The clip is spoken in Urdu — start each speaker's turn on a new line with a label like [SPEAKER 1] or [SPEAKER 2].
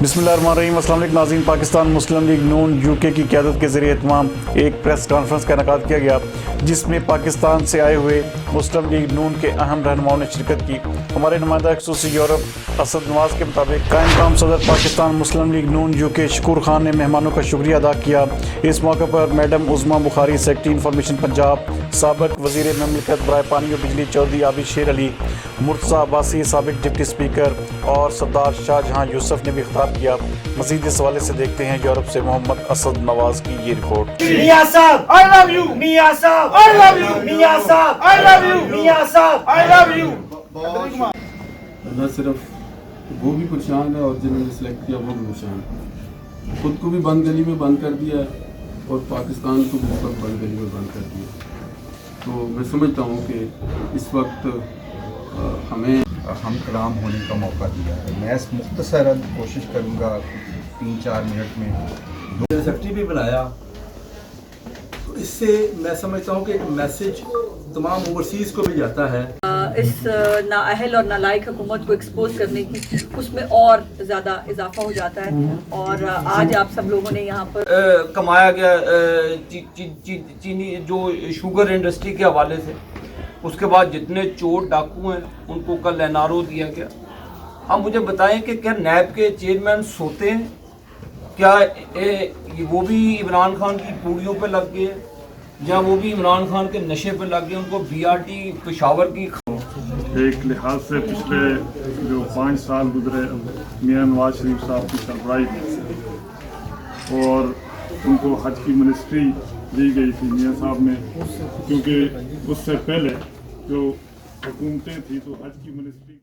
[SPEAKER 1] بسم اللہ الرحمن الرحیم۔ السلام علیکم ناظرین۔ پاکستان مسلم لیگ نون یو کے کی قیادت کے ذریعے اہتمام ایک پریس کانفرنس کا انعقاد کیا گیا، جس میں پاکستان سے آئے ہوئے مسلم لیگ نون کے اہم رہنماؤں نے شرکت کی۔ ہمارے نمائندہ خصوصی یورپ اسد نواز کے مطابق قائم مقام صدر پاکستان مسلم لیگ نون یو کے شکور خان نے مہمانوں کا شکریہ ادا کیا۔ اس موقع پر میڈم عظمیٰ بخاری، سیکرٹری انفارمیشن پنجاب، سابق وزیر مملکت برائے پانی و بجلی چودھری عابد شیر علی، مرتضی عباسی سابق ڈپٹی اسپیکر اور سردار شاہ جہاں یوسف نے بھی خطاب کیا۔ مزید اس حوالے سے دیکھتے ہیں یورپ سے محمد اسد نواز کی یہ رپورٹ۔
[SPEAKER 2] میاں صاحب I love you، میاں صاحب I love you، میاں صاحب I love you، میاں صاحب I love you۔
[SPEAKER 3] نہ صرف وہ بھی پریشان ہے اور جنہوں نے سلیکٹ کیا وہ بھی پریشان ہے، خود کو بھی بند گلی میں بند کر دیا ہے اور پاکستان کو بھی اس وقت بند گلی میں بند کر دیا۔ تو میں سمجھتا ہوں کہ اس وقت ہمیں
[SPEAKER 4] ہم کلام ہونے کا موقع دیا ہے۔ میں مختصراً کوشش کروں گا 3-4 منٹ میں
[SPEAKER 5] سیکرٹری بھی بنایا، تو اس سے میں سمجھتا ہوں کہ ایک میسج تمام اوورسیز کو بھی جاتا ہے۔
[SPEAKER 6] اس نااہل اور نالائق حکومت کو ایکسپوز کرنے کی اس میں اور زیادہ اضافہ ہو جاتا ہے، اور آج آپ سب لوگوں نے یہاں پر
[SPEAKER 7] کمایا گیا چینی جو شوگر انڈسٹری کے حوالے سے، اس کے بعد جتنے چور ڈاکو ہیں ان کو کل این آر او دیا گیا۔ اب مجھے بتائیں کہ کیا نیب کے چیئرمین سوتے ہیں؟ کیا وہ بھی عمران خان کی پوڑیوں پہ لگ گئے یا وہ بھی عمران خان کے نشے پہ لگ گئے؟ ان کو بی آر ٹی پشاور کی
[SPEAKER 8] ایک لحاظ سے پچھلے جو 5 سال گزرے میاں نواز شریف صاحب کی سربراہی میں، اور ان کو حج کی منسٹری دی گئی تھی میاں صاحب نے، کیونکہ اس سے پہلے جو حکومتیں تھیں تو حج کی منسٹری